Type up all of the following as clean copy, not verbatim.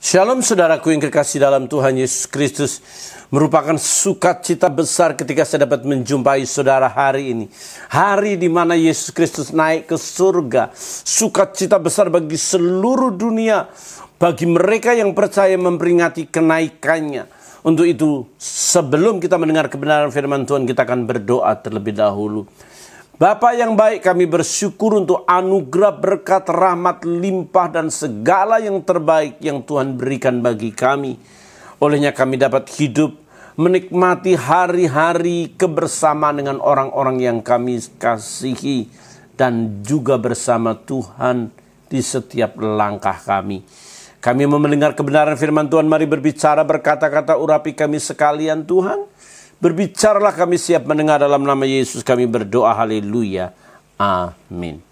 Shalom saudaraku yang kekasih dalam Tuhan Yesus Kristus. Merupakan sukacita besar ketika saya dapat menjumpai saudara hari ini. Hari di mana Yesus Kristus naik ke surga. Sukacita besar bagi seluruh dunia. Bagi mereka yang percaya memperingati kenaikannya. Untuk itu sebelum kita mendengar kebenaran firman Tuhan, kita akan berdoa terlebih dahulu. Bapa yang baik, kami bersyukur untuk anugerah, berkat, rahmat, limpah, dan segala yang terbaik yang Tuhan berikan bagi kami. Olehnya kami dapat hidup, menikmati hari-hari kebersamaan dengan orang-orang yang kami kasihi, dan juga bersama Tuhan di setiap langkah kami. Kami mau mendengar kebenaran firman Tuhan, mari berbicara, berkata-kata, urapi kami sekalian Tuhan. Berbicaralah, kami siap mendengar, dalam nama Yesus kami berdoa, haleluya, amin.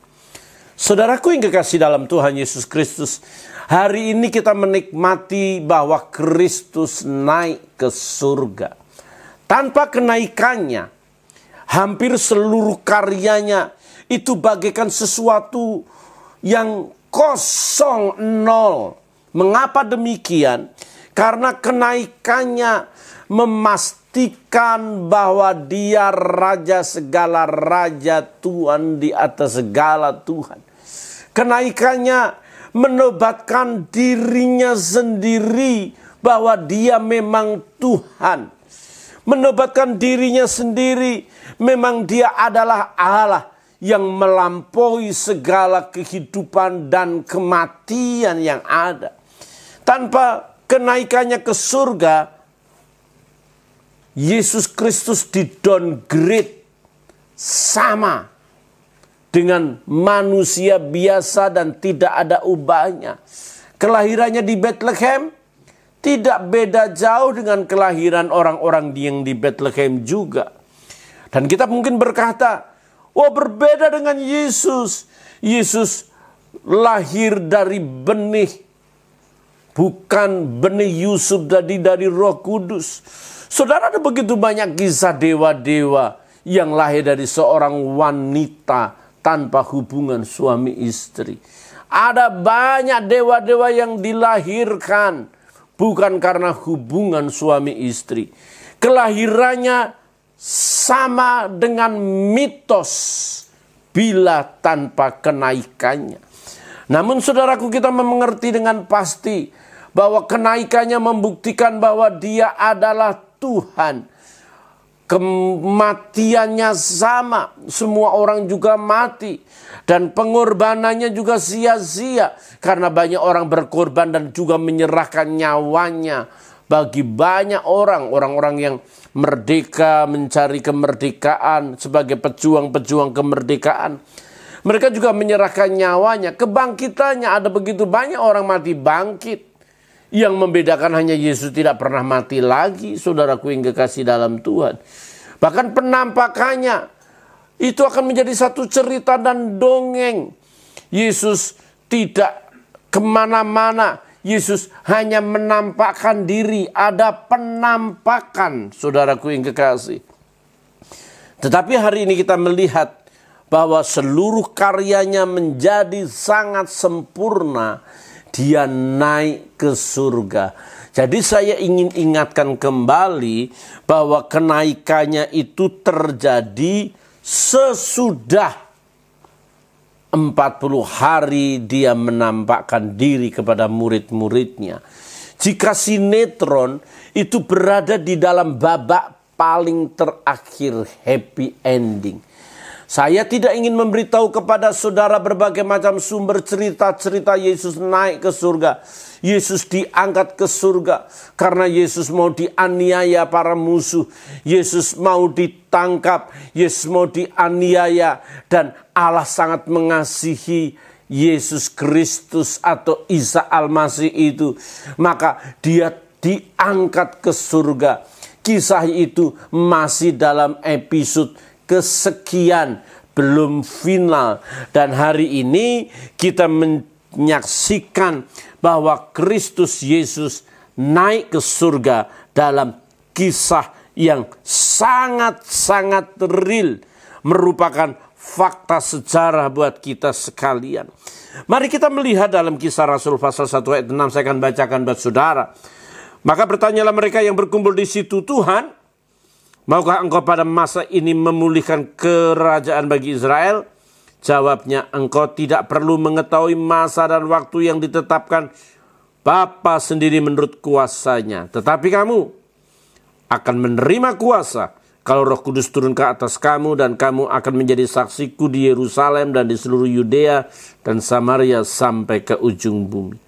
Saudaraku yang kekasih dalam Tuhan Yesus Kristus, hari ini kita menikmati bahwa Kristus naik ke surga. Tanpa kenaikannya, hampir seluruh karyanya itu bagaikan sesuatu yang kosong, nol. Mengapa demikian? Karena kenaikannya memastikan bahwa dia raja segala raja, Tuhan di atas segala Tuhan. Kenaikannya menobatkan dirinya sendiri bahwa dia memang Tuhan. Menobatkan dirinya sendiri memang dia adalah Allah yang melampaui segala kehidupan dan kematian yang ada. Tanpa kenaikannya ke surga, Yesus Kristus di-downgrade sama dengan manusia biasa dan tidak ada ubahnya. Kelahirannya di Bethlehem tidak beda jauh dengan kelahiran orang-orang yang di Bethlehem juga. Dan kita mungkin berkata, oh berbeda dengan Yesus. Yesus lahir dari benih, bukan benih Yusuf dari Roh Kudus. Saudara, ada begitu banyak kisah dewa-dewa yang lahir dari seorang wanita tanpa hubungan suami istri. Ada banyak dewa-dewa yang dilahirkan bukan karena hubungan suami istri. Kelahirannya sama dengan mitos bila tanpa kenaikannya. Namun saudaraku, kita mengerti dengan pasti bahwa kenaikannya membuktikan bahwa dia adalah Tuhan. Kematiannya sama, semua orang juga mati, dan pengorbanannya juga sia-sia karena banyak orang berkorban dan juga menyerahkan nyawanya bagi banyak orang-orang yang merdeka, mencari kemerdekaan sebagai pejuang-pejuang kemerdekaan. Mereka juga menyerahkan nyawanya. Kebangkitannya, ada begitu banyak orang mati bangkit. Yang membedakan hanya Yesus tidak pernah mati lagi, saudaraku yang kekasih dalam Tuhan. Bahkan penampakannya itu akan menjadi satu cerita dan dongeng. Yesus tidak kemana-mana. Yesus hanya menampakkan diri. Ada penampakan, saudaraku yang kekasih. Tetapi hari ini kita melihat bahwa seluruh karyanya menjadi sangat sempurna. Dia naik ke surga. Jadi saya ingin ingatkan kembali bahwa kenaikannya itu terjadi sesudah 40 hari dia menampakkan diri kepada murid-muridnya. Jika sinetron itu berada di dalam babak paling terakhir, happy ending. Saya tidak ingin memberitahu kepada saudara berbagai macam sumber cerita-cerita Yesus naik ke surga. Yesus diangkat ke surga karena Yesus mau dianiaya para musuh. Yesus mau ditangkap. Yesus mau dianiaya. Dan Allah sangat mengasihi Yesus Kristus atau Isa Al-Masih itu. Maka dia diangkat ke surga. Kisah itu masih dalam episode kesekian, belum final. Dan hari ini kita menyaksikan bahwa Kristus Yesus naik ke surga dalam kisah yang sangat-sangat real. Merupakan fakta sejarah buat kita sekalian. Mari kita melihat dalam Kisah Rasul pasal 1 ayat 6, saya akan bacakan buat saudara. Maka bertanyalah mereka yang berkumpul di situ, Tuhan, maukah engkau pada masa ini memulihkan kerajaan bagi Israel? Jawabnya, engkau tidak perlu mengetahui masa dan waktu yang ditetapkan Bapa sendiri menurut kuasanya. Tetapi kamu akan menerima kuasa kalau Roh Kudus turun ke atas kamu, dan kamu akan menjadi saksiku di Yerusalem dan di seluruh Yudea dan Samaria sampai ke ujung bumi.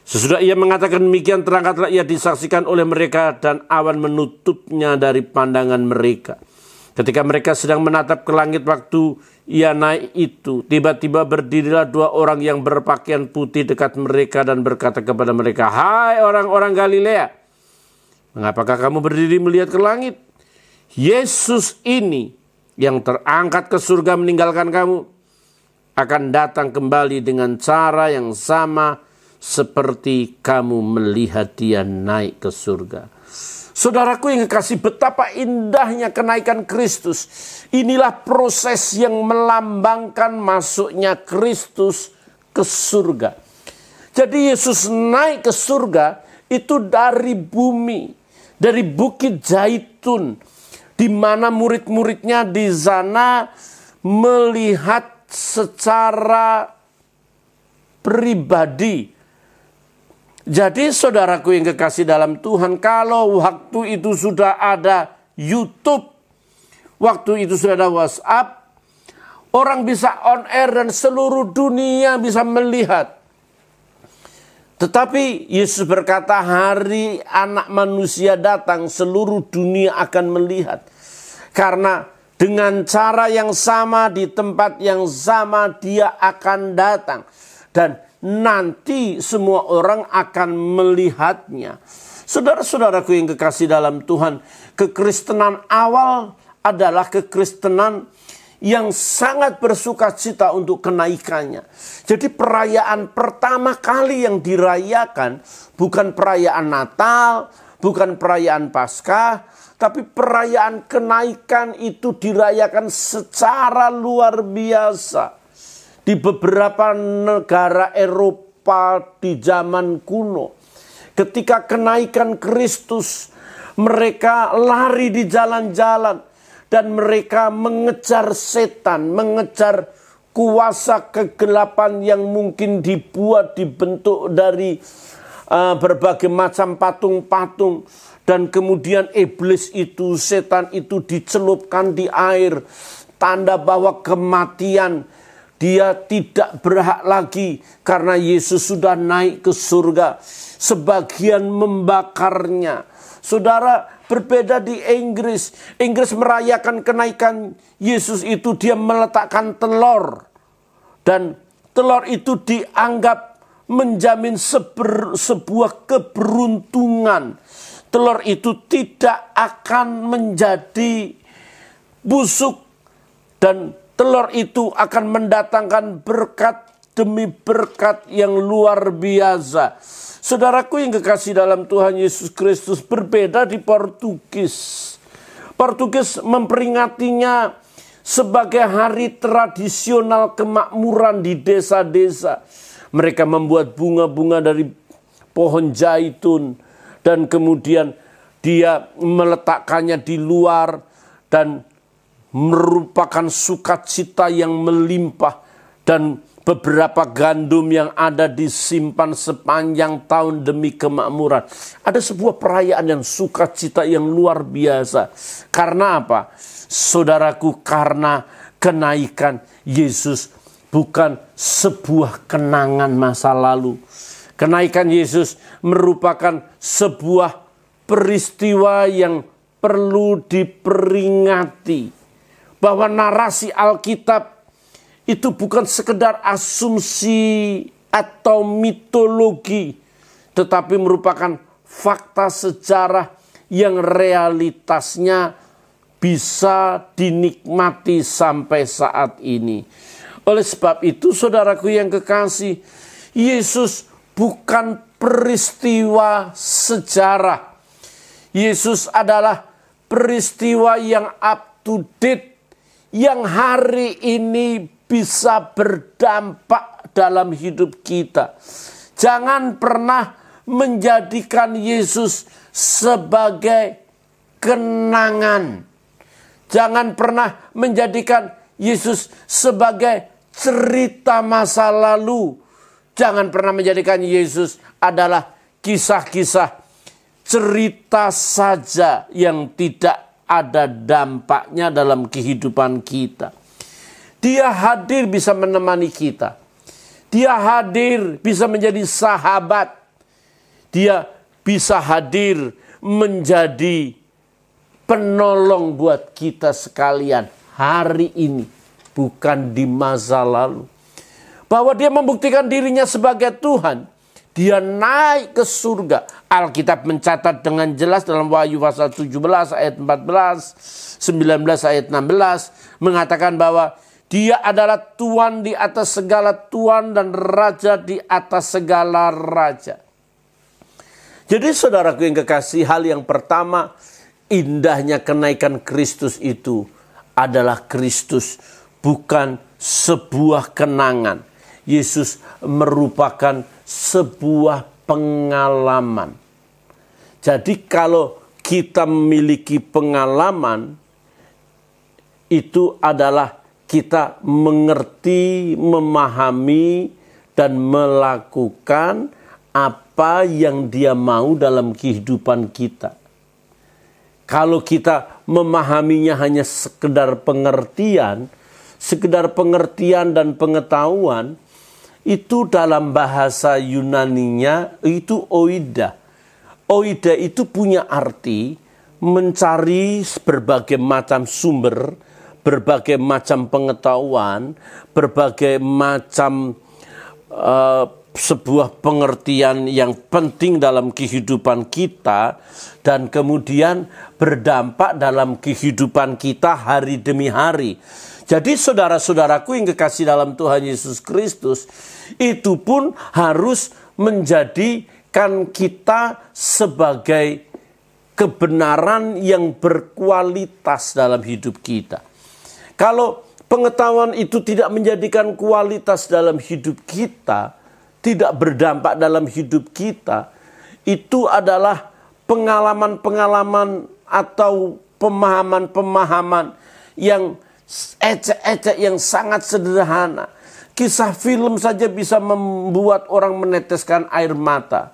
Sesudah ia mengatakan demikian, terangkatlah ia disaksikan oleh mereka dan awan menutupnya dari pandangan mereka. Ketika mereka sedang menatap ke langit waktu ia naik itu, tiba-tiba berdirilah dua orang yang berpakaian putih dekat mereka dan berkata kepada mereka, "Hai orang-orang Galilea, mengapakah kamu berdiri melihat ke langit? Yesus ini yang terangkat ke surga meninggalkan kamu akan datang kembali dengan cara yang sama seperti kamu melihat dia naik ke surga." Saudaraku yang kekasih, betapa indahnya kenaikan Kristus. Inilah proses yang melambangkan masuknya Kristus ke surga. Jadi Yesus naik ke surga itu dari bumi, dari Bukit Zaitun, di mana murid-muridnya di sana melihat secara pribadi. Jadi saudaraku yang kekasih dalam Tuhan, kalau waktu itu sudah ada YouTube, waktu itu sudah ada WhatsApp, orang bisa on air dan seluruh dunia bisa melihat. Tetapi Yesus berkata, hari Anak Manusia datang, seluruh dunia akan melihat. Karena dengan cara yang sama, di tempat yang sama, dia akan datang. Dan nanti semua orang akan melihatnya. Saudara-saudaraku yang kekasih dalam Tuhan, kekristenan awal adalah kekristenan yang sangat bersukacita untuk kenaikannya. Jadi perayaan pertama kali yang dirayakan bukan perayaan Natal, bukan perayaan Paskah, tapi perayaan kenaikan itu dirayakan secara luar biasa. Di beberapa negara Eropa di zaman kuno, ketika kenaikan Kristus, mereka lari di jalan-jalan dan mereka mengejar setan, mengejar kuasa kegelapan yang mungkin dibentuk dari berbagai macam patung-patung. Dan kemudian iblis itu, setan itu dicelupkan di air, tanda bahwa kematian. Dia tidak berhak lagi karena Yesus sudah naik ke surga. Sebagian membakarnya. Saudara, berbeda di Inggris. Inggris merayakan kenaikan Yesus itu, dia meletakkan telur. Dan telur itu dianggap menjamin sebuah keberuntungan. Telur itu tidak akan menjadi busuk, dan telur itu akan mendatangkan berkat demi berkat yang luar biasa. Saudaraku yang kekasih dalam Tuhan Yesus Kristus, berbeda di Portugis. Portugis memperingatinya sebagai hari tradisional kemakmuran di desa-desa. Mereka membuat bunga-bunga dari pohon zaitun dan kemudian dia meletakkannya di luar dan merupakan sukacita yang melimpah, dan beberapa gandum yang ada disimpan sepanjang tahun demi kemakmuran. Ada sebuah perayaan yang sukacita yang luar biasa. Karena apa? Saudaraku, karena kenaikan Yesus bukan sebuah kenangan masa lalu. Kenaikan Yesus merupakan sebuah peristiwa yang perlu diperingati. Bahwa narasi Alkitab itu bukan sekedar asumsi atau mitologi, tetapi merupakan fakta sejarah yang realitasnya bisa dinikmati sampai saat ini. Oleh sebab itu, saudaraku yang kekasih, Yesus bukan peristiwa sejarah. Yesus adalah peristiwa yang up to date, yang hari ini bisa berdampak dalam hidup kita. Jangan pernah menjadikan Yesus sebagai kenangan. Jangan pernah menjadikan Yesus sebagai cerita masa lalu. Jangan pernah menjadikan Yesus adalah kisah-kisah cerita saja yang tidak ada dampaknya dalam kehidupan kita. Dia hadir bisa menemani kita. Dia hadir bisa menjadi sahabat. Dia bisa hadir menjadi penolong buat kita sekalian hari ini, bukan di masa lalu. Bahwa dia membuktikan dirinya sebagai Tuhan. Dia naik ke surga. Alkitab mencatat dengan jelas dalam Wahyu pasal 17 ayat 14, 19 ayat 16. Mengatakan bahwa dia adalah Tuhan di atas segala Tuhan dan Raja di atas segala Raja. Jadi saudaraku yang kekasih, hal yang pertama, indahnya kenaikan Kristus itu adalah Kristus bukan sebuah kenangan. Yesus merupakan sebuah pengalaman. Jadi kalau kita memiliki pengalaman, itu adalah kita mengerti, memahami, dan melakukan apa yang Dia mau dalam kehidupan kita. Kalau kita memahaminya hanya sekedar pengertian dan pengetahuan, itu dalam bahasa Yunaninya itu oida. Oida itu punya arti mencari berbagai macam sumber, berbagai macam pengetahuan, berbagai macam sebuah pengertian yang penting dalam kehidupan kita dan kemudian berdampak dalam kehidupan kita hari demi hari. Jadi saudara-saudaraku yang kekasih dalam Tuhan Yesus Kristus, itu pun harus menjadikan kita sebagai kebenaran yang berkualitas dalam hidup kita. Kalau pengetahuan itu tidak menjadikan kualitas dalam hidup kita, tidak berdampak dalam hidup kita, itu adalah pengalaman-pengalaman atau pemahaman-pemahaman yang ecek-ecek, yang sangat sederhana. Kisah film saja bisa membuat orang meneteskan air mata.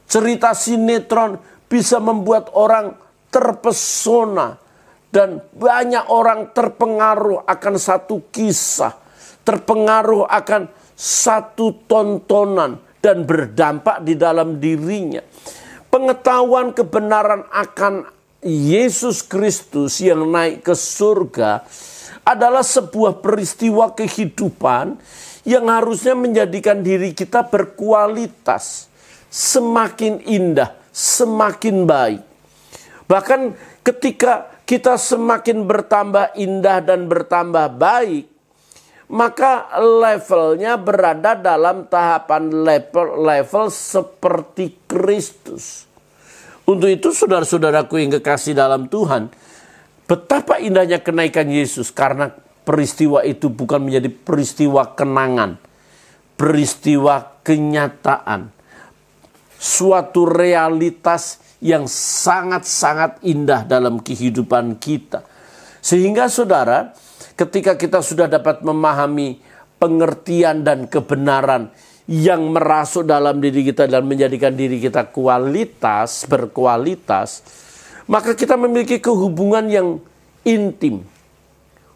Cerita sinetron bisa membuat orang terpesona. Dan banyak orang terpengaruh akan satu kisah. Terpengaruh akan satu tontonan. Dan berdampak di dalam dirinya. Pengetahuan kebenaran akan Yesus Kristus yang naik ke surga adalah sebuah peristiwa kehidupan yang harusnya menjadikan diri kita berkualitas, semakin indah, semakin baik. Bahkan ketika kita semakin bertambah indah dan bertambah baik, maka levelnya berada dalam tahapan level seperti Kristus. Untuk itu saudara-saudaraku yang kekasih dalam Tuhan, betapa indahnya kenaikan Yesus, karena peristiwa itu bukan menjadi peristiwa kenangan, peristiwa kenyataan, suatu realitas yang sangat-sangat indah dalam kehidupan kita. Sehingga saudara, ketika kita sudah dapat memahami pengertian dan kebenaran yang merasuk dalam diri kita dan menjadikan diri kita berkualitas, maka kita memiliki kehubungan yang intim,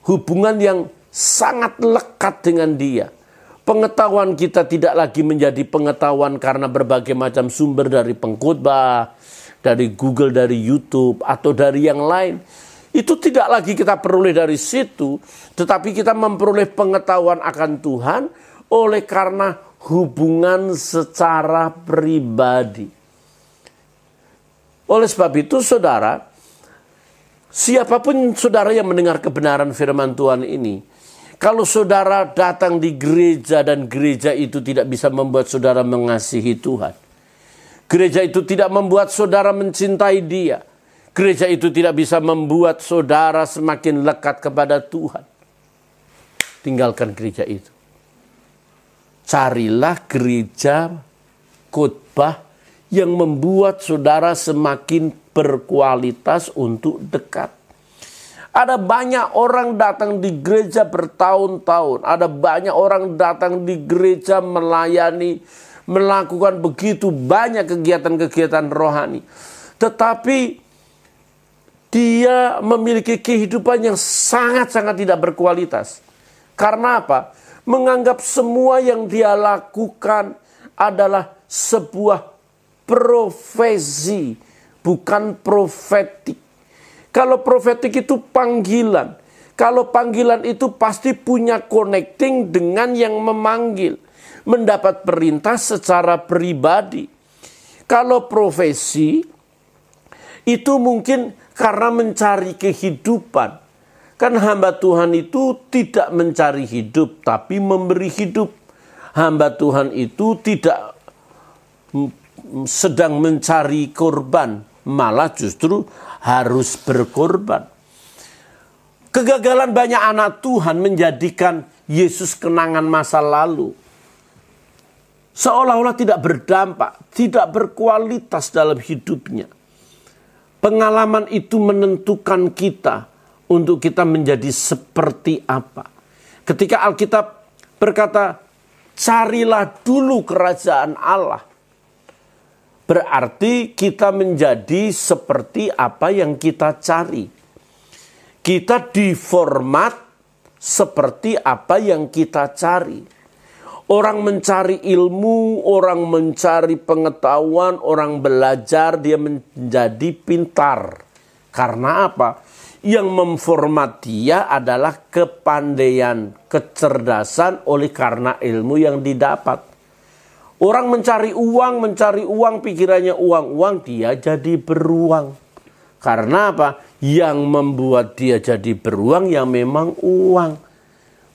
hubungan yang sangat lekat dengan Dia. Pengetahuan kita tidak lagi menjadi pengetahuan karena berbagai macam sumber dari pengkhotbah, dari Google, dari YouTube, atau dari yang lain. Itu tidak lagi kita peroleh dari situ, tetapi kita memperoleh pengetahuan akan Tuhan oleh karena hubungan secara pribadi. Oleh sebab itu saudara, siapapun saudara yang mendengar kebenaran firman Tuhan ini, kalau saudara datang di gereja dan gereja itu tidak bisa membuat saudara mengasihi Tuhan, gereja itu tidak membuat saudara mencintai Dia, gereja itu tidak bisa membuat saudara semakin lekat kepada Tuhan, tinggalkan gereja itu. Carilah gereja khotbah yang membuat saudara semakin berkualitas untuk dekat. Ada banyak orang datang di gereja bertahun-tahun. Ada banyak orang datang di gereja melayani, melakukan begitu banyak kegiatan-kegiatan rohani. Tetapi dia memiliki kehidupan yang sangat-sangat tidak berkualitas. Karena apa? Menganggap semua yang dia lakukan adalah sebuah profesi, bukan profetik. Kalau profetik itu panggilan. Kalau panggilan itu pasti punya connecting dengan yang memanggil. Mendapat perintah secara pribadi. Kalau profesi itu mungkin karena mencari kehidupan. Kan hamba Tuhan itu tidak mencari hidup, tapi memberi hidup. Hamba Tuhan itu tidak sedang mencari korban, malah justru harus berkorban. Kegagalan banyak anak Tuhan menjadikan Yesus kenangan masa lalu. Seolah-olah tidak berdampak, tidak berkualitas dalam hidupnya. Pengalaman itu menentukan kita untuk kita menjadi seperti apa. Ketika Alkitab berkata, carilah dulu kerajaan Allah. Berarti kita menjadi seperti apa yang kita cari. Kita diformat seperti apa yang kita cari. Orang mencari ilmu, orang mencari pengetahuan, orang belajar, dia menjadi pintar. Karena apa? Yang memformat dia adalah kepandaian, kecerdasan oleh karena ilmu yang didapat. Orang mencari uang, pikirannya uang, dia jadi beruang. Karena apa? Yang membuat dia jadi beruang yang memang uang.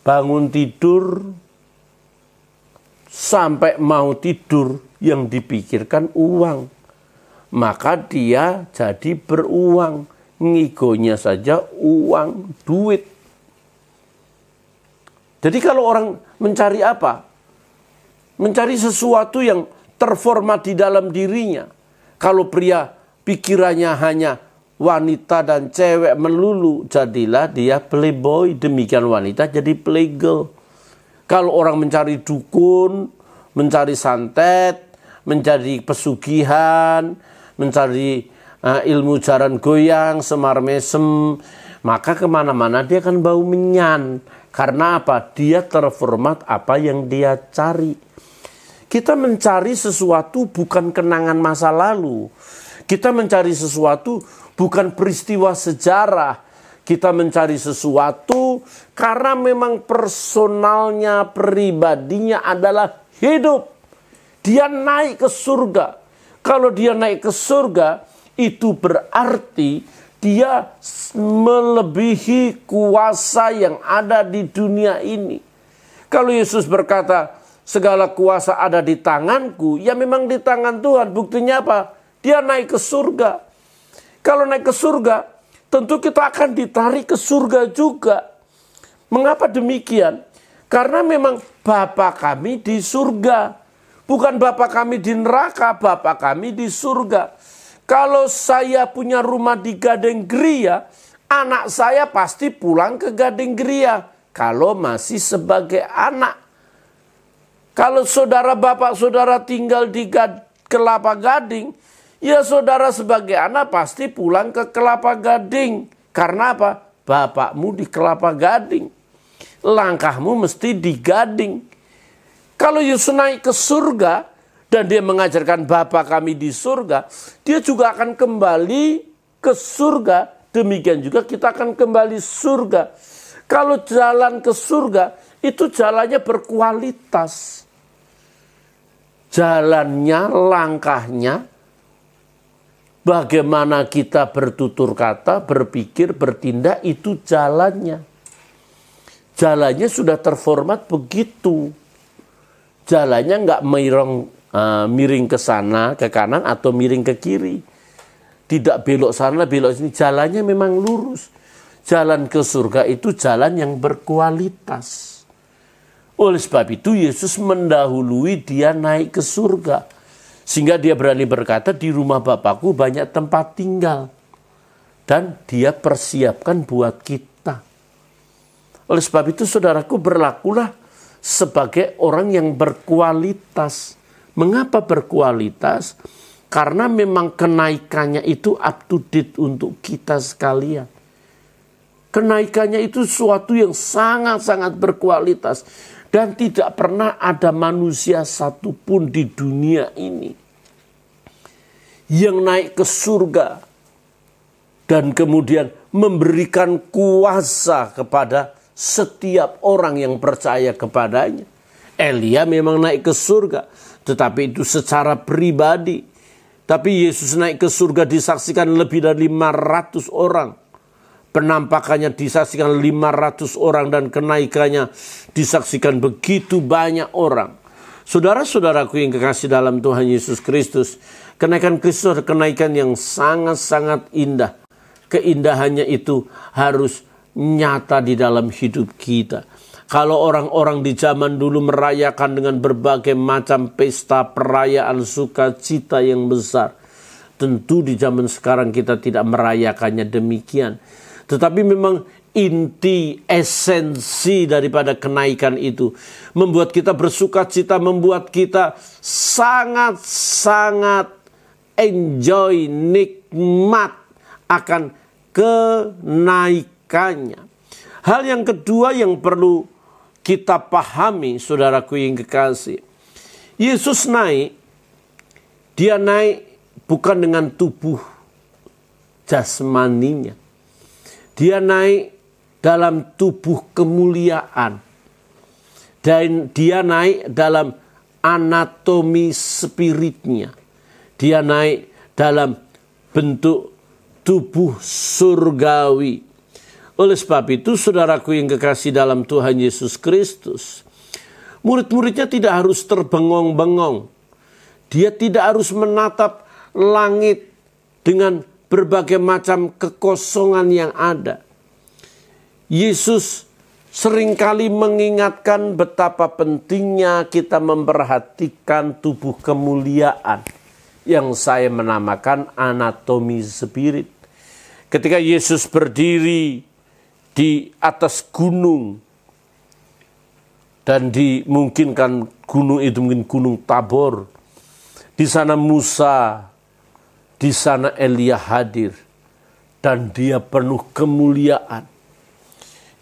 Bangun tidur, sampai mau tidur yang dipikirkan uang. Maka dia jadi beruang. Ngigonya saja uang, duit. Jadi kalau orang mencari apa? Mencari sesuatu yang terformat di dalam dirinya. Kalau pria pikirannya hanya wanita dan cewek melulu, jadilah dia playboy. Demikian wanita jadi playgirl. Kalau orang mencari dukun, mencari santet, mencari pesugihan, mencari ilmu jaran goyang, semar mesem, maka kemana-mana dia akan bau menyan. Karena apa? Dia terformat apa yang dia cari. Kita mencari sesuatu bukan kenangan masa lalu. Kita mencari sesuatu bukan peristiwa sejarah. Kita mencari sesuatu karena memang personalnya, pribadinya adalah hidup. Dia naik ke surga. Kalau dia naik ke surga, itu berarti dia melebihi kuasa yang ada di dunia ini. Kalau Yesus berkata, segala kuasa ada di tanganku, ya memang di tangan Tuhan. Buktinya apa? Dia naik ke surga. Kalau naik ke surga, tentu kita akan ditarik ke surga juga. Mengapa demikian? Karena memang Bapa kami di surga. Bukan Bapa kami di neraka, Bapa kami di surga. Kalau saya punya rumah di Gading Gria, anak saya pasti pulang ke Gading Gria. Kalau masih sebagai anak. Kalau saudara bapak saudara tinggal di Kelapa Gading, ya saudara sebagai anak pasti pulang ke Kelapa Gading. Karena apa? Bapakmu di Kelapa Gading. Langkahmu mesti di Gading. Kalau Yesus naik ke surga dan dia mengajarkan Bapa kami di surga, dia juga akan kembali ke surga. Demikian juga kita akan kembali surga. Kalau jalan ke surga itu jalannya berkualitas. Jalannya, langkahnya, bagaimana kita bertutur kata, berpikir, bertindak, itu jalannya. Jalannya sudah terformat begitu. Jalannya nggak miring ke sana, ke kanan, atau miring ke kiri. Tidak belok sana, belok sini. Jalannya memang lurus. Jalan ke surga itu jalan yang berkualitas. Oleh sebab itu Yesus mendahului dia naik ke surga. Sehingga dia berani berkata, di rumah Bapakku banyak tempat tinggal. Dan dia persiapkan buat kita. Oleh sebab itu saudaraku, berlakulah sebagai orang yang berkualitas. Mengapa berkualitas? Karena memang kenaikannya itu up to date untuk kita sekalian. Kenaikannya itu suatu yang sangat-sangat berkualitas. Dan tidak pernah ada manusia satupun di dunia ini yang naik ke surga dan kemudian memberikan kuasa kepada setiap orang yang percaya kepadanya. Elia memang naik ke surga, tetapi itu secara pribadi. Tapi Yesus naik ke surga disaksikan lebih dari 500 orang. Penampakannya disaksikan 500 orang dan kenaikannya disaksikan begitu banyak orang. Saudara-saudaraku yang kekasih dalam Tuhan Yesus Kristus, kenaikan Kristus adalah kenaikan yang sangat-sangat indah. Keindahannya itu harus nyata di dalam hidup kita. Kalau orang-orang di zaman dulu merayakan dengan berbagai macam pesta perayaan sukacita yang besar, tentu di zaman sekarang kita tidak merayakannya demikian. Tetapi memang inti, esensi daripada kenaikan itu membuat kita bersukacita, membuat kita sangat-sangat enjoy, nikmat akan kenaikannya. Hal yang kedua yang perlu kita pahami, saudaraku yang kekasih, Yesus naik, dia naik bukan dengan tubuh jasmaninya. Dia naik dalam tubuh kemuliaan. Dan dia naik dalam anatomi spiritnya. Dia naik dalam bentuk tubuh surgawi. Oleh sebab itu, saudaraku yang kekasih dalam Tuhan Yesus Kristus, murid-muridnya tidak harus terbengong-bengong. Dia tidak harus menatap langit dengan berbagai macam kekosongan yang ada. Yesus seringkali mengingatkan betapa pentingnya kita memperhatikan tubuh kemuliaan yang saya menamakan anatomi spirit. Ketika Yesus berdiri di atas gunung dan dimungkinkan gunung itu mungkin Gunung Tabor, di sana Musa, di sana Elia hadir dan dia penuh kemuliaan.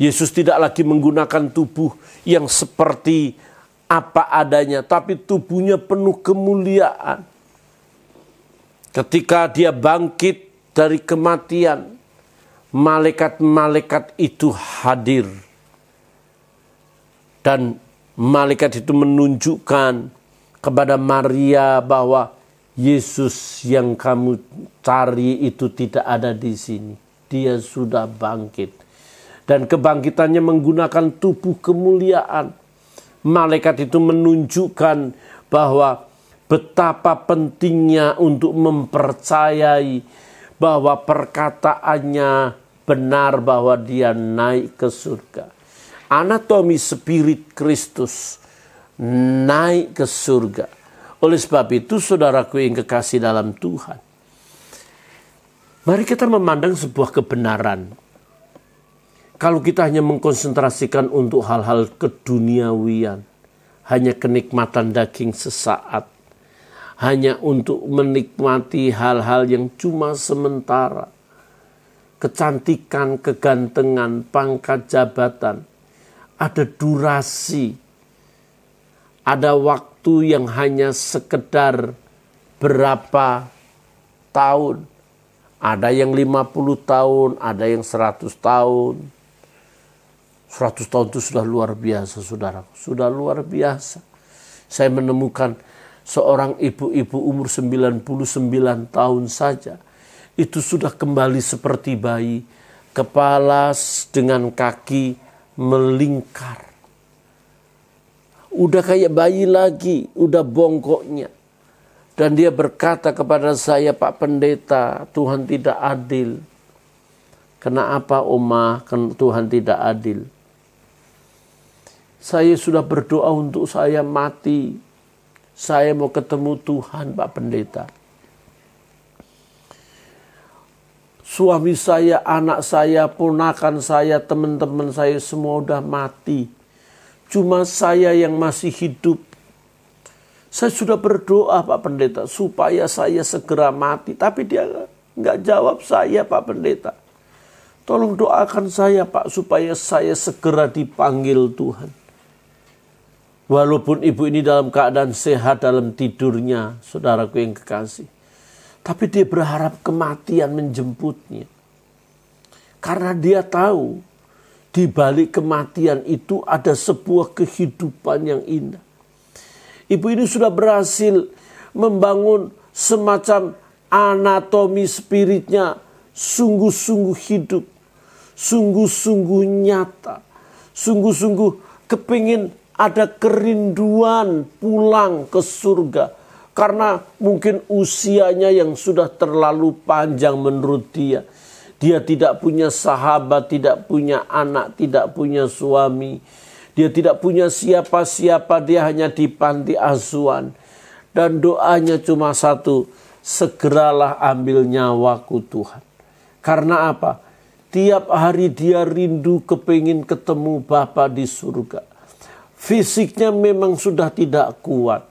Yesus tidak lagi menggunakan tubuh yang seperti apa adanya, tapi tubuhnya penuh kemuliaan. Ketika dia bangkit dari kematian, malaikat-malaikat itu hadir. Dan malaikat itu menunjukkan kepada Maria bahwa Yesus yang kamu cari itu tidak ada di sini. Dia sudah bangkit. Dan kebangkitannya menggunakan tubuh kemuliaan. Malaikat itu menunjukkan bahwa betapa pentingnya untuk mempercayai bahwa perkataannya benar, bahwa dia naik ke surga. Anatomi spirit Kristus naik ke surga. Oleh sebab itu, saudaraku yang kekasih dalam Tuhan, mari kita memandang sebuah kebenaran. Kalau kita hanya mengkonsentrasikan untuk hal-hal keduniawian, hanya kenikmatan daging sesaat, hanya untuk menikmati hal-hal yang cuma sementara, kecantikan, kegantengan, pangkat jabatan, ada durasi, ada waktu yang hanya sekedar berapa tahun. Ada yang 50 tahun, ada yang 100 tahun. 100 tahun itu sudah luar biasa, saudara. Sudah luar biasa. Saya menemukan seorang ibu-ibu umur 99 tahun saja. Itu sudah kembali seperti bayi. Kepala dengan kaki melingkar. Udah kayak bayi lagi, udah bongkoknya. Dan dia berkata kepada saya, Pak Pendeta, Tuhan tidak adil. Kenapa Oma? Tuhan tidak adil. Saya sudah berdoa untuk saya mati. Saya mau ketemu Tuhan, Pak Pendeta. Suami saya, anak saya, ponakan saya, teman-teman saya semua udah mati. Cuma saya yang masih hidup. Saya sudah berdoa, Pak Pendeta, supaya saya segera mati. Tapi dia nggak jawab saya, Pak Pendeta. Tolong doakan saya, Pak, supaya saya segera dipanggil Tuhan. Walaupun ibu ini dalam keadaan sehat dalam tidurnya, saudaraku yang kekasih. Tapi dia berharap kematian menjemputnya. Karena dia tahu di balik kematian itu ada sebuah kehidupan yang indah. Ibu ini sudah berhasil membangun semacam anatomi spiritnya sungguh-sungguh hidup. Sungguh-sungguh nyata. Sungguh-sungguh kepingin ada kerinduan pulang ke surga. Karena mungkin usianya yang sudah terlalu panjang menurut dia. Dia tidak punya sahabat, tidak punya anak, tidak punya suami. Dia tidak punya siapa-siapa, dia hanya di panti asuhan. Dan doanya cuma satu, segeralah ambil nyawaku Tuhan. Karena apa? Tiap hari dia rindu kepingin ketemu Bapa di surga. Fisiknya memang sudah tidak kuat.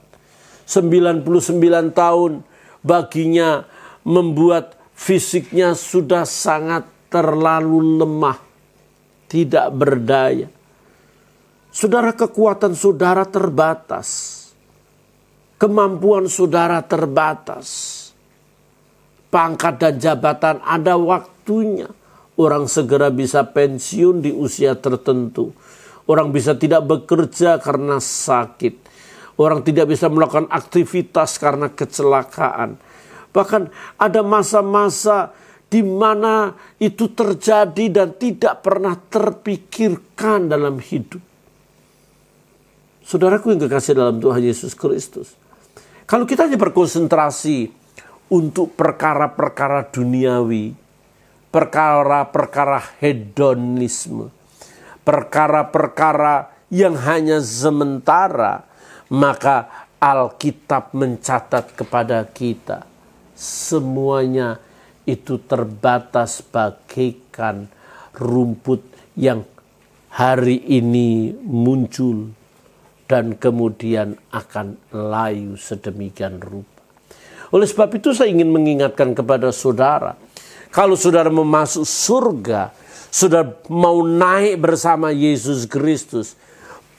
99 tahun baginya membuat fisiknya sudah sangat terlalu lemah. Tidak berdaya. Saudara, kekuatan saudara terbatas. Kemampuan saudara terbatas. Pangkat dan jabatan ada waktunya. Orang segera bisa pensiun di usia tertentu. Orang bisa tidak bekerja karena sakit. Orang tidak bisa melakukan aktivitas karena kecelakaan. Bahkan ada masa-masa di mana itu terjadi dan tidak pernah terpikirkan dalam hidup. Saudaraku yang kekasih dalam Tuhan Yesus Kristus. Kalau kita hanya berkonsentrasi untuk perkara-perkara duniawi, perkara-perkara hedonisme, perkara-perkara yang hanya sementara, maka Alkitab mencatat kepada kita semuanya itu terbatas bagaikan rumput yang hari ini muncul dan kemudian akan layu sedemikian rupa. Oleh sebab itu saya ingin mengingatkan kepada saudara, kalau saudara mau masuk surga, saudara mau naik bersama Yesus Kristus,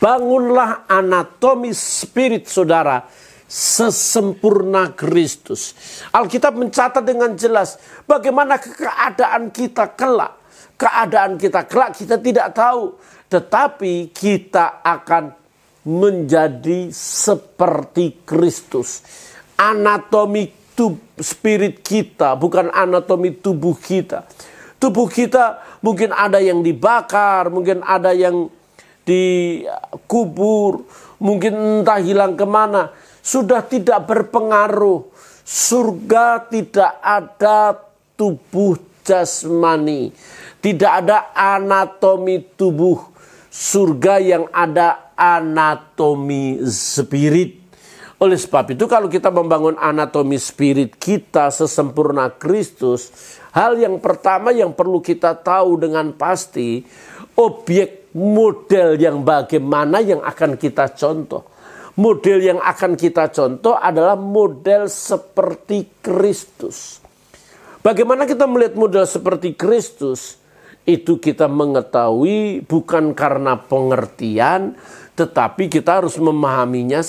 bangunlah anatomi spirit saudara sesempurna Kristus. Alkitab mencatat dengan jelas bagaimana keadaan kita kelak. Keadaan kita kelak kita tidak tahu. Tetapi kita akan menjadi seperti Kristus. Anatomi spirit kita, bukan anatomi tubuh kita. Tubuh kita mungkin ada yang dibakar, mungkin ada yang dikubur, mungkin entah hilang kemana. Sudah tidak berpengaruh. Surga tidak ada tubuh jasmani. Tidak ada anatomi tubuh. Surga yang ada anatomi spirit. Oleh sebab itu kalau kita membangun anatomi spirit kita sesempurna Kristus, hal yang pertama yang perlu kita tahu dengan pasti, objek model yang bagaimana yang akan kita contoh. Model yang akan kita contoh adalah model seperti Kristus. Bagaimana kita melihat model seperti Kristus? Itu kita mengetahui bukan karena pengertian, tetapi kita harus memahaminya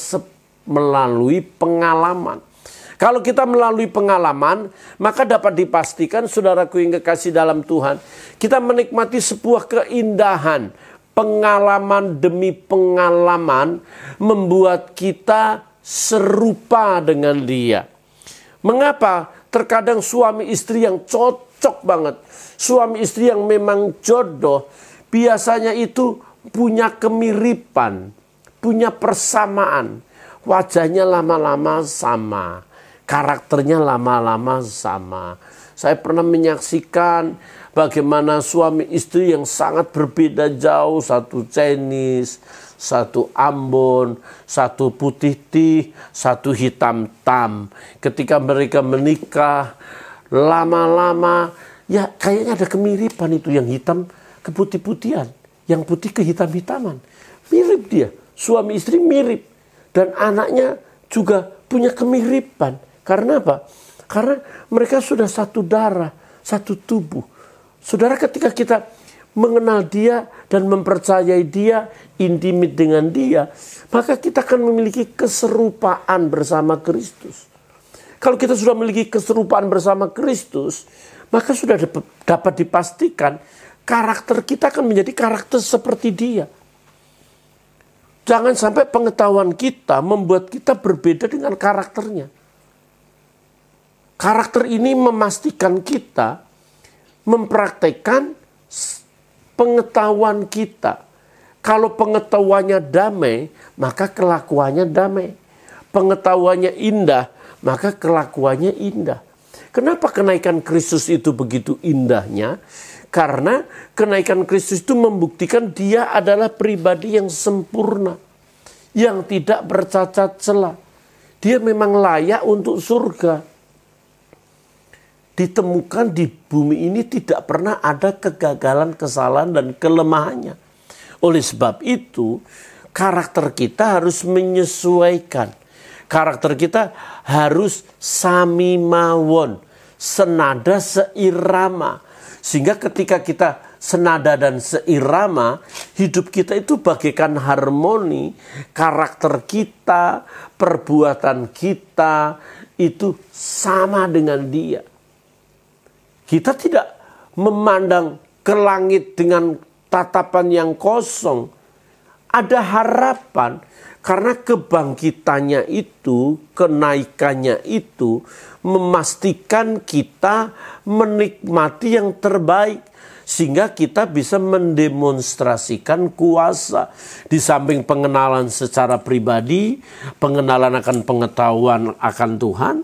melalui pengalaman. Kalau kita melalui pengalaman, maka dapat dipastikan saudaraku yang kekasih dalam Tuhan, kita menikmati sebuah keindahan. Pengalaman demi pengalaman membuat kita serupa dengan dia. Mengapa? Terkadang suami istri yang cocok banget, suami istri yang memang jodoh, biasanya itu punya kemiripan, punya persamaan. Wajahnya lama-lama sama, karakternya lama-lama sama. Saya pernah menyaksikan bagaimana suami istri yang sangat berbeda jauh. Satu Chinese, satu Ambon, satu putih tih, satu hitam tam. Ketika mereka menikah, lama-lama ya kayaknya ada kemiripan itu. Yang hitam ke putih-putihan, yang putih ke hitam-hitaman. Mirip dia, suami istri mirip. Dan anaknya juga punya kemiripan. Karena apa? Karena mereka sudah satu darah, satu tubuh. Saudara, ketika kita mengenal dia dan mempercayai dia, intimate dengan dia, maka kita akan memiliki keserupaan bersama Kristus. Kalau kita sudah memiliki keserupaan bersama Kristus, maka sudah dapat dipastikan karakter kita akan menjadi karakter seperti dia. Jangan sampai pengetahuan kita membuat kita berbeda dengan karakternya. Karakter ini memastikan kita mempraktekkan pengetahuan kita. Kalau pengetahuannya damai, maka kelakuannya damai. Pengetahuannya indah, maka kelakuannya indah. Kenapa kenaikan Kristus itu begitu indahnya? Karena kenaikan Kristus itu membuktikan dia adalah pribadi yang sempurna, yang tidak bercacat celah. Dia memang layak untuk surga. Ditemukan di bumi ini tidak pernah ada kegagalan, kesalahan, dan kelemahannya. Oleh sebab itu, karakter kita harus menyesuaikan. Karakter kita harus sami mawon, senada seirama. Sehingga ketika kita senada dan seirama, hidup kita itu bagaikan harmoni. Karakter kita, perbuatan kita itu sama dengan dia. Kita tidak memandang ke langit dengan tatapan yang kosong. Ada harapan karena kebangkitannya itu, kenaikannya itu memastikan kita menikmati yang terbaik. Sehingga kita bisa mendemonstrasikan kuasa. Di samping pengenalan secara pribadi, pengenalan akan pengetahuan akan Tuhan,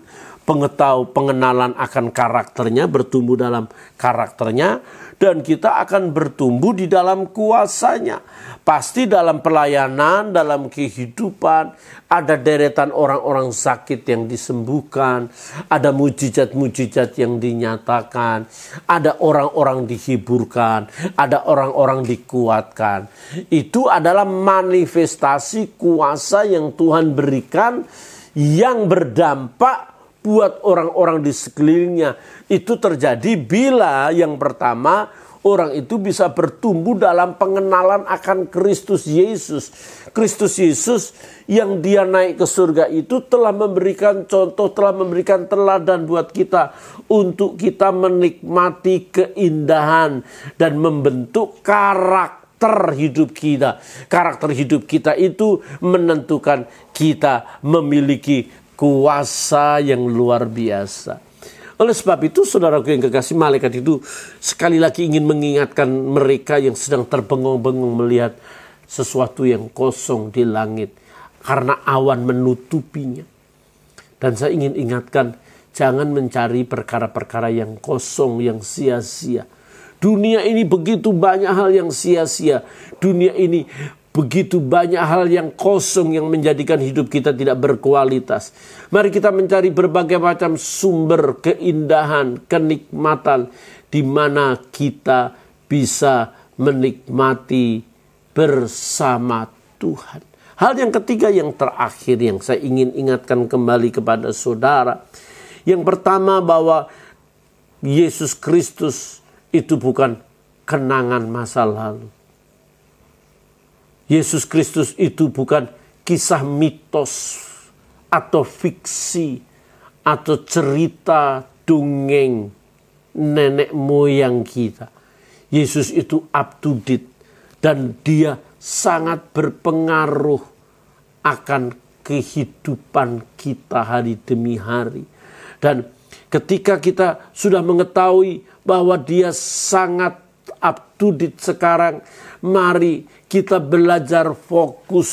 pengenalan akan karakternya, bertumbuh dalam karakternya, dan kita akan bertumbuh di dalam kuasanya. Pasti dalam pelayanan, dalam kehidupan, ada deretan orang-orang sakit yang disembuhkan, ada mujizat-mujizat yang dinyatakan, ada orang-orang dihiburkan, ada orang-orang dikuatkan. Itu adalah manifestasi kuasa yang Tuhan berikan yang berdampak buat orang-orang di sekelilingnya. Itu terjadi bila yang pertama orang itu bisa bertumbuh dalam pengenalan akan Kristus Yesus. Kristus Yesus yang dia naik ke surga itu telah memberikan contoh, telah memberikan teladan buat kita untuk kita menikmati keindahan dan membentuk karakter hidup kita. Karakter hidup kita itu menentukan kita memiliki kuasa yang luar biasa. Oleh sebab itu, saudaraku yang kekasih, malaikat itu sekali lagi ingin mengingatkan mereka yang sedang terbengong-bengong melihat sesuatu yang kosong di langit karena awan menutupinya. Dan saya ingin ingatkan, jangan mencari perkara-perkara yang kosong, yang sia-sia. Dunia ini begitu banyak hal yang sia-sia. Dunia ini begitu banyak hal yang kosong yang menjadikan hidup kita tidak berkualitas. Mari kita mencari berbagai macam sumber keindahan, kenikmatan di mana kita bisa menikmati bersama Tuhan. Hal yang ketiga, yang terakhir yang saya ingin ingatkan kembali kepada saudara. Yang pertama, bahwa Yesus Kristus itu bukan kenangan masa lalu. Yesus Kristus itu bukan kisah mitos atau fiksi atau cerita dongeng nenek moyang kita. Yesus itu up to date dan dia sangat berpengaruh akan kehidupan kita hari demi hari. Dan ketika kita sudah mengetahui bahwa dia sangat up to date sekarang, mari kita belajar fokus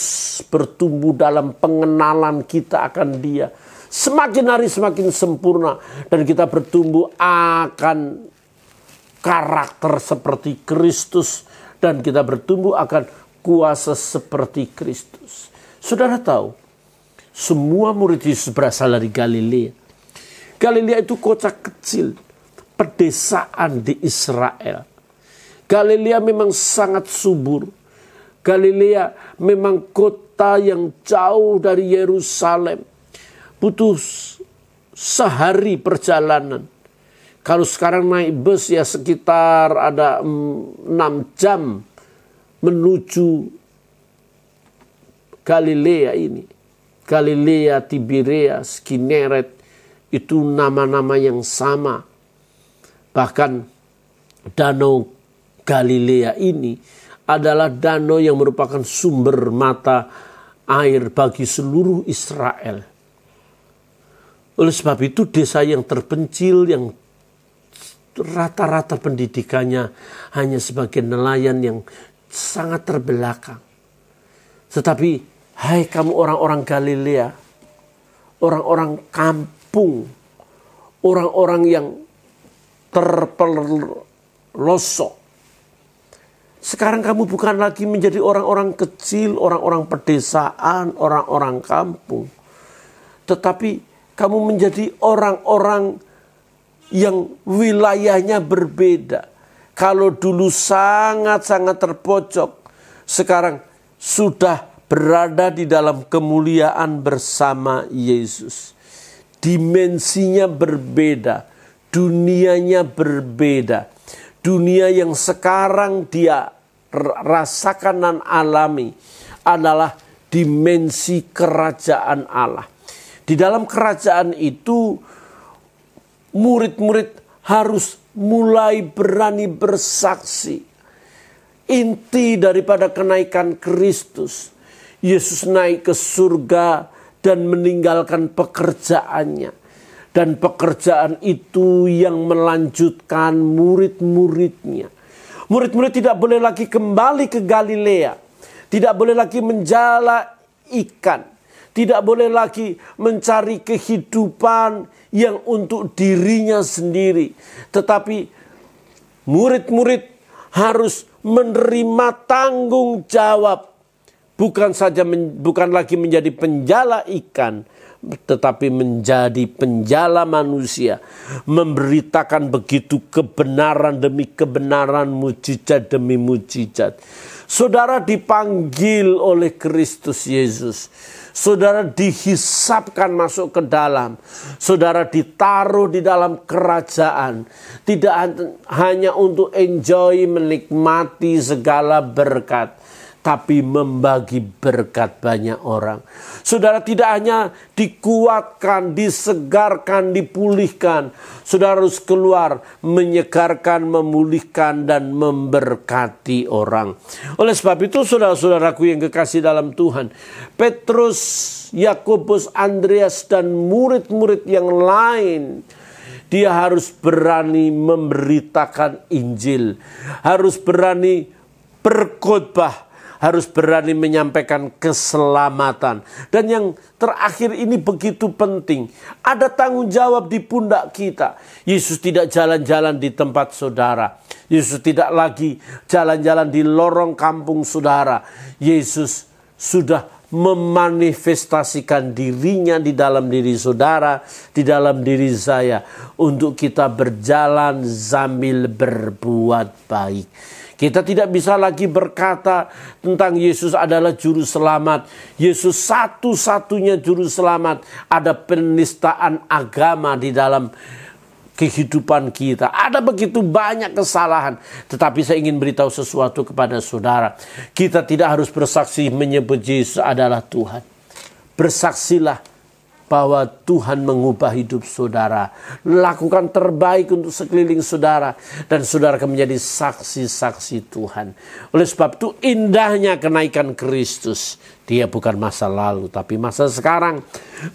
bertumbuh dalam pengenalan kita akan dia. semakin hari semakin sempurna. Dan kita bertumbuh akan karakter seperti Kristus. Dan kita bertumbuh akan kuasa seperti Kristus. Saudara tahu, semua murid Yesus berasal dari Galilea. Galilea itu kota kecil, pedesaan di Israel. Galilea memang sangat subur. Galilea memang kota yang jauh dari Yerusalem. Butuh sehari perjalanan. Kalau sekarang naik bus ya sekitar ada 6 jam menuju Galilea ini. Galilea, Tiberias, Kineret, itu nama-nama yang sama. Bahkan danau Galilea ini adalah danau yang merupakan sumber mata air bagi seluruh Israel. Oleh sebab itu desa yang terpencil, yang rata-rata pendidikannya hanya sebagai nelayan yang sangat terbelakang. Tetapi hai kamu orang-orang Galilea, orang-orang kampung, orang-orang yang terpelosok. Sekarang kamu bukan lagi menjadi orang-orang kecil, orang-orang pedesaan, orang-orang kampung. Tetapi kamu menjadi orang-orang yang wilayahnya berbeda. Kalau dulu sangat-sangat terpojok, sekarang sudah berada di dalam kemuliaan bersama Yesus. Dimensinya berbeda, dunianya berbeda. Dunia yang sekarang dia rasakan dan alami adalah dimensi kerajaan Allah. Di dalam kerajaan itu murid-murid harus mulai berani bersaksi. Inti daripada kenaikan Kristus, Yesus naik ke surga dan meninggalkan pekerjaannya. Dan pekerjaan itu yang melanjutkan murid-muridnya. Murid-murid tidak boleh lagi kembali ke Galilea. Tidak boleh lagi menjala ikan. Tidak boleh lagi mencari kehidupan yang untuk dirinya sendiri. Tetapi murid-murid harus menerima tanggung jawab. Bukan lagi menjadi penjala ikan, tetapi menjadi penjala manusia. Memberitakan begitu kebenaran demi kebenaran, mujizat demi mujizat. Saudara dipanggil oleh Kristus Yesus. Saudara dihisapkan masuk ke dalam. Saudara ditaruh di dalam kerajaan. Tidak hanya untuk enjoy, menikmati segala berkat, tapi membagi berkat banyak orang. Saudara tidak hanya dikuatkan, disegarkan, dipulihkan. Saudara harus keluar menyegarkan, memulihkan, dan memberkati orang. Oleh sebab itu saudara-saudaraku yang kekasih dalam Tuhan, Petrus, Yakobus, Andreas, dan murid-murid yang lain, dia harus berani memberitakan Injil. Harus berani berkhotbah. Harus berani menyampaikan keselamatan. Dan yang terakhir ini begitu penting. Ada tanggung jawab di pundak kita. Yesus tidak jalan-jalan di tempat saudara. Yesus tidak lagi jalan-jalan di lorong kampung saudara. Yesus sudah memanifestasikan dirinya di dalam diri saudara, di dalam diri saya, untuk kita berjalan sambil berbuat baik. Kita tidak bisa lagi berkata tentang Yesus adalah juru selamat. Yesus satu-satunya juru selamat. Ada penistaan agama di dalam kehidupan kita. Ada begitu banyak kesalahan. Tetapi saya ingin beritahu sesuatu kepada saudara. Kita tidak harus bersaksi menyebut Yesus adalah Tuhan. Bersaksilah bahwa Tuhan mengubah hidup saudara. Lakukan terbaik untuk sekeliling saudara. Dan saudara akan menjadi saksi-saksi Tuhan. Oleh sebab itu indahnya kenaikan Kristus. Dia bukan masa lalu, tapi masa sekarang.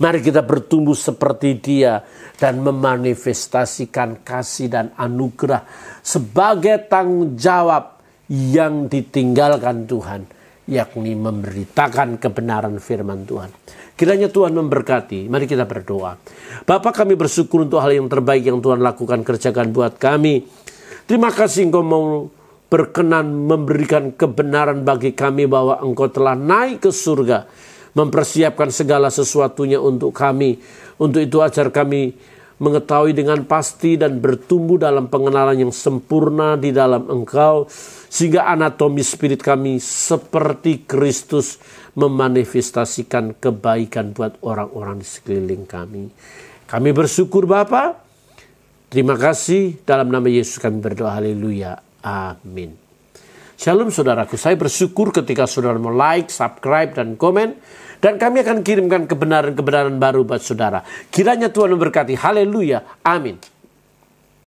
Mari kita bertumbuh seperti Dia. Dan memanifestasikan kasih dan anugerah. Sebagai tanggung jawab yang ditinggalkan Tuhan. yakni memberitakan kebenaran firman Tuhan. Kiranya Tuhan memberkati. Mari kita berdoa. Bapa, kami bersyukur untuk hal yang terbaik yang Tuhan lakukan, kerjakan buat kami. Terima kasih Engkau mau berkenan memberikan kebenaran bagi kami bahwa Engkau telah naik ke surga, mempersiapkan segala sesuatunya untuk kami. Untuk itu ajar kami mengetahui dengan pasti dan bertumbuh dalam pengenalan yang sempurna di dalam Engkau, sehingga anatomi spirit kami seperti Kristus memanifestasikan kebaikan buat orang-orang di sekeliling kami. Kami bersyukur Bapa. Terima kasih, dalam nama Yesus kami berdoa, haleluya, amin. Shalom saudaraku, saya bersyukur ketika saudara mau like, subscribe, dan komen. Dan kami akan kirimkan kebenaran-kebenaran baru buat saudara. Kiranya Tuhan memberkati, haleluya, amin.